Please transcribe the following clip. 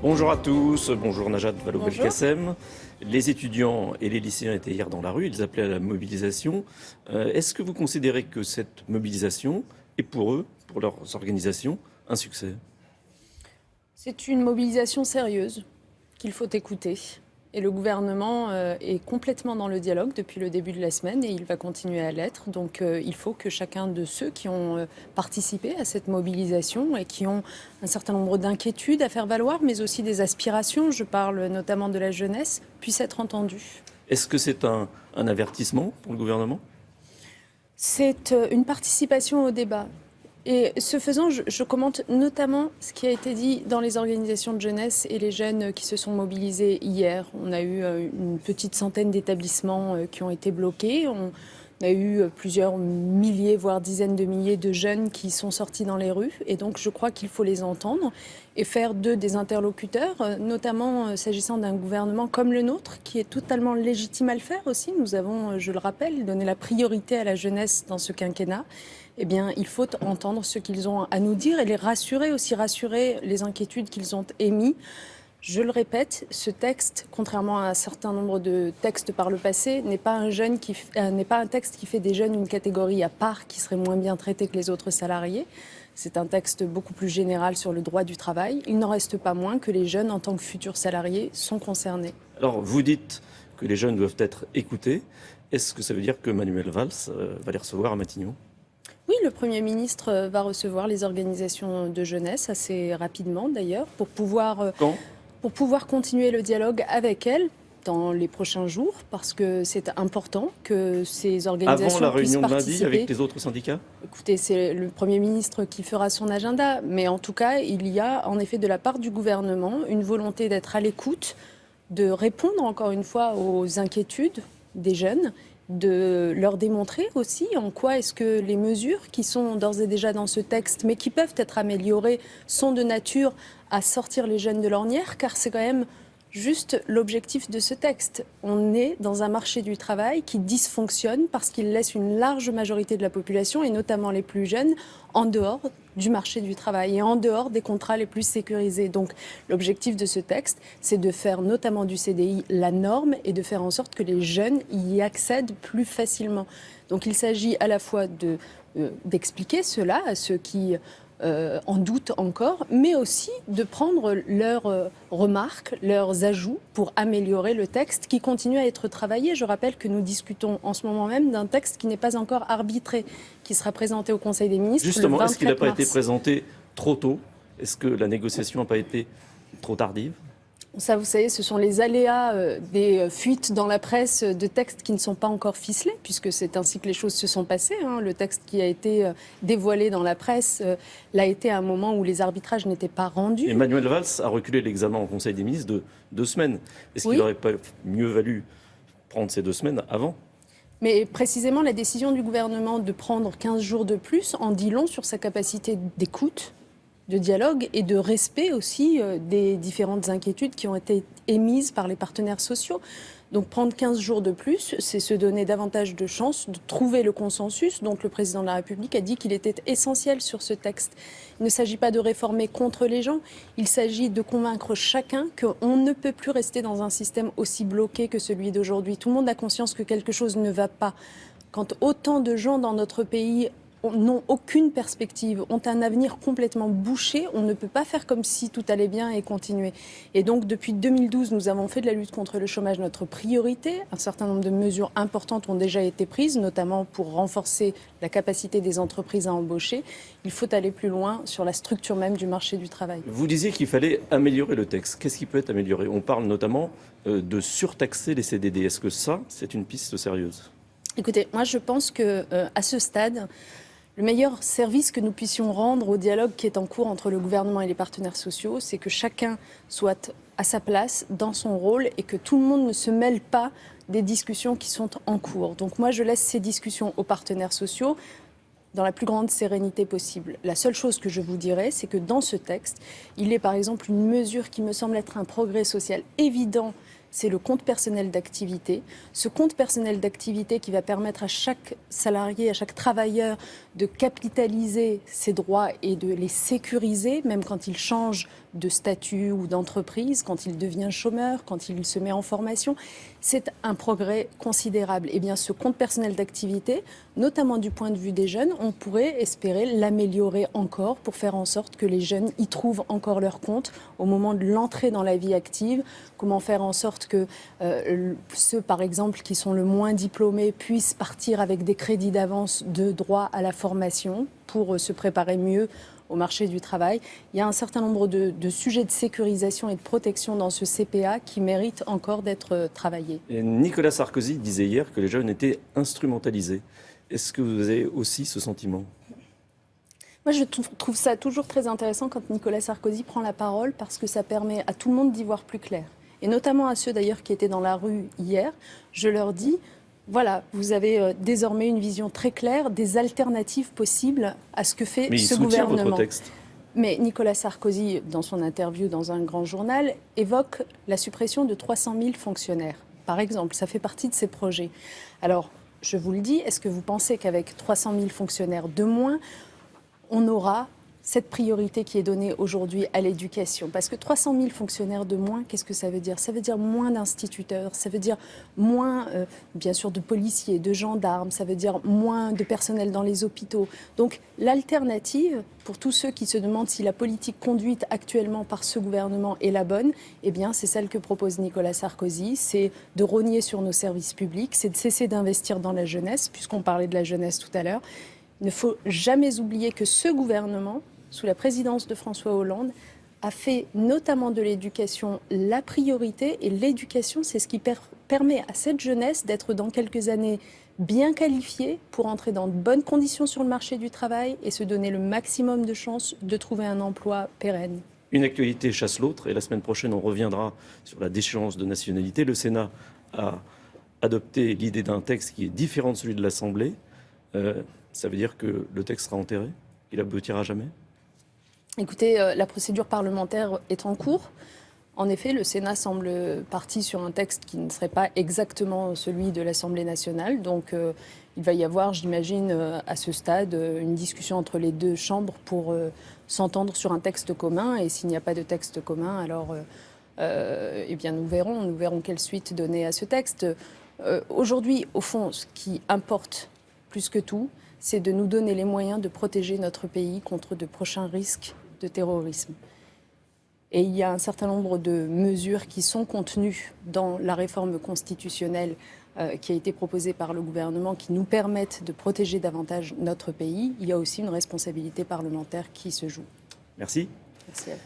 Bonjour à tous, bonjour Najat Vallaud-Belkacem. Bonjour. Les étudiants et les lycéens étaient hier dans la rue, ils appelaient à la mobilisation. Est-ce que vous considérez que cette mobilisation est pour eux, pour leurs organisations, un succès? C'est une mobilisation sérieuse qu'il faut écouter. Et le gouvernement est complètement dans le dialogue depuis le début de la semaine et il va continuer à l'être. Donc il faut que chacun de ceux qui ont participé à cette mobilisation et qui ont un certain nombre d'inquiétudes à faire valoir, mais aussi des aspirations, je parle notamment de la jeunesse, puisse être entendu. Est-ce que c'est un avertissement pour le gouvernement? C'est une participation au débat. Et ce faisant, je commente notamment ce qui a été dit dans les organisations de jeunesse et les jeunes qui se sont mobilisés hier. On a eu une petite centaine d'établissements qui ont été bloqués. On a eu plusieurs milliers, voire dizaines de milliers de jeunes qui sont sortis dans les rues. Et donc, je crois qu'il faut les entendre et faire d'eux des interlocuteurs, notamment s'agissant d'un gouvernement comme le nôtre, qui est totalement légitime à le faire aussi. Nous avons, je le rappelle, donné la priorité à la jeunesse dans ce quinquennat. Eh bien, il faut entendre ce qu'ils ont à nous dire et les rassurer aussi, rassurer les inquiétudes qu'ils ont émises. Je le répète, ce texte, contrairement à un certain nombre de textes par le passé, n'est pas un texte qui fait des jeunes une catégorie à part qui serait moins bien traitée que les autres salariés. C'est un texte beaucoup plus général sur le droit du travail. Il n'en reste pas moins que les jeunes, en tant que futurs salariés, sont concernés. Alors, vous dites que les jeunes doivent être écoutés. Est-ce que ça veut dire que Manuel Valls va les recevoir à Matignon? Oui, le Premier ministre va recevoir les organisations de jeunesse assez rapidement d'ailleurs pour pouvoir continuer le dialogue avec elles dans les prochains jours parce que c'est important que ces organisations Avant la réunion de lundi participer. avec les autres syndicats? Écoutez, c'est le Premier ministre qui fera son agenda, mais en tout cas, il y a en effet de la part du gouvernement une volonté d'être à l'écoute, de répondre encore une fois aux inquiétudes des jeunes, de leur démontrer aussi en quoi est-ce que les mesures qui sont d'ores et déjà dans ce texte, mais qui peuvent être améliorées, sont de nature à sortir les jeunes de l'ornière, car c'est quand même juste l'objectif de ce texte. On est dans un marché du travail qui dysfonctionne parce qu'il laisse une large majorité de la population, et notamment les plus jeunes, en dehors du marché du travail et en dehors des contrats les plus sécurisés. Donc l'objectif de ce texte, c'est de faire notamment du CDI la norme et de faire en sorte que les jeunes y accèdent plus facilement. Donc il s'agit à la fois d'expliquer cela à ceux qui en doutent encore, mais aussi de prendre leurs remarques, leurs ajouts pour améliorer le texte qui continue à être travaillé. Je rappelle que nous discutons en ce moment même d'un texte qui n'est pas encore arbitré, qui sera présenté au Conseil des ministres Justement, le 24 est-ce qu'il n'a pas mars. été présenté trop tôt? Est-ce que la négociation n'a pas été trop tardive? Ça, vous savez, ce sont les aléas des fuites dans la presse de textes qui ne sont pas encore ficelés, puisque c'est ainsi que les choses se sont passées. Le texte qui a été dévoilé dans la presse l'a été à un moment où les arbitrages n'étaient pas rendus. Emmanuel Valls a reculé l'examen au Conseil des ministres de 2 semaines. Est-ce qu'il Oui. n'aurait pas mieux valu prendre ces 2 semaines avant? Mais précisément, la décision du gouvernement de prendre 15 jours de plus en dit long sur sa capacité d'écoute, de dialogue et de respect aussi des différentes inquiétudes qui ont été émises par les partenaires sociaux. Donc prendre 15 jours de plus, c'est se donner davantage de chances de trouver le consensus dont le président de la République a dit qu'il était essentiel sur ce texte. Il ne s'agit pas de réformer contre les gens, il s'agit de convaincre chacun qu'on ne peut plus rester dans un système aussi bloqué que celui d'aujourd'hui. Tout le monde a conscience que quelque chose ne va pas. Quand autant de gens dans notre pays n'ont aucune perspective, ont un avenir complètement bouché, on ne peut pas faire comme si tout allait bien et continuer. Et donc depuis 2012, nous avons fait de la lutte contre le chômage notre priorité. Un certain nombre de mesures importantes ont déjà été prises, notamment pour renforcer la capacité des entreprises à embaucher. Il faut aller plus loin sur la structure même du marché du travail. Vous disiez qu'il fallait améliorer le texte. Qu'est-ce qui peut être amélioré? On parle notamment de surtaxer les CDD. Est-ce que ça, c'est une piste sérieuse? Écoutez, moi je pense qu'à ce stade, le meilleur service que nous puissions rendre au dialogue qui est en cours entre le gouvernement et les partenaires sociaux, c'est que chacun soit à sa place, dans son rôle, et que tout le monde ne se mêle pas des discussions qui sont en cours. Donc moi, je laisse ces discussions aux partenaires sociaux dans la plus grande sérénité possible. La seule chose que je vous dirais, c'est que dans ce texte, il y a par exemple une mesure qui me semble être un progrès social évident c'est le compte personnel d'activité. Ce compte personnel d'activité qui va permettre à chaque salarié, à chaque travailleur de capitaliser ses droits et de les sécuriser, même quand il change de statut ou d'entreprise, quand il devient chômeur, quand il se met en formation. C'est un progrès considérable. Et bien, ce compte personnel d'activité, notamment du point de vue des jeunes, on pourrait espérer l'améliorer encore pour faire en sorte que les jeunes y trouvent encore leur compte au moment de l'entrée dans la vie active. Comment faire en sorte que ceux, par exemple, qui sont le moins diplômés puissent partir avec des crédits d'avance de droit à la formation pour se préparer mieux au marché du travail. Il y a un certain nombre de sujets de sécurisation et de protection dans ce CPA qui méritent encore d'être travaillés. Et Nicolas Sarkozy disait hier que les jeunes étaient instrumentalisés. Est-ce que vous avez aussi ce sentiment ? Moi, je trouve ça toujours très intéressant quand Nicolas Sarkozy prend la parole parce que ça permet à tout le monde d'y voir plus clair. Et notamment à ceux d'ailleurs qui étaient dans la rue hier, je leur dis, voilà, vous avez désormais une vision très claire des alternatives possibles à ce que fait ce gouvernement. Votre texte. Mais Nicolas Sarkozy, dans son interview dans un grand journal, évoque la suppression de 300 000 fonctionnaires. Par exemple, ça fait partie de ses projets. Alors, je vous le dis, est-ce que vous pensez qu'avec 300 000 fonctionnaires de moins, on aura cette priorité qui est donnée aujourd'hui à l'éducation? Parce que 300 000 fonctionnaires de moins, qu'est-ce que ça veut dire? Ça veut dire moins d'instituteurs, ça veut dire moins, bien sûr, de policiers, de gendarmes, ça veut dire moins de personnel dans les hôpitaux. Donc l'alternative, pour tous ceux qui se demandent si la politique conduite actuellement par ce gouvernement est la bonne, eh bien c'est celle que propose Nicolas Sarkozy, c'est de rogner sur nos services publics, c'est de cesser d'investir dans la jeunesse, puisqu'on parlait de la jeunesse tout à l'heure. Il ne faut jamais oublier que ce gouvernement, sous la présidence de François Hollande, a fait notamment de l'éducation la priorité. Et l'éducation, c'est ce qui permet à cette jeunesse d'être dans quelques années bien qualifiée pour entrer dans de bonnes conditions sur le marché du travail et se donner le maximum de chances de trouver un emploi pérenne. Une actualité chasse l'autre et la semaine prochaine, on reviendra sur la déchéance de nationalité. Le Sénat a adopté l'idée d'un texte qui est différent de celui de l'Assemblée. Ça veut dire que le texte sera enterré? Il aboutira jamais? Écoutez, la procédure parlementaire est en cours. En effet, le Sénat semble parti sur un texte qui ne serait pas exactement celui de l'Assemblée nationale. Donc, il va y avoir, j'imagine, à ce stade, une discussion entre les deux chambres pour s'entendre sur un texte commun. Et s'il n'y a pas de texte commun, alors eh bien, nous verrons quelle suite donner à ce texte. Aujourd'hui, au fond, ce qui importe plus que tout, c'est de nous donner les moyens de protéger notre pays contre de prochains risques de terrorisme. Et il y a un certain nombre de mesures qui sont contenues dans la réforme constitutionnelle qui a été proposée par le gouvernement, qui nous permettent de protéger davantage notre pays. Il y a aussi une responsabilité parlementaire qui se joue. Merci. Merci à vous.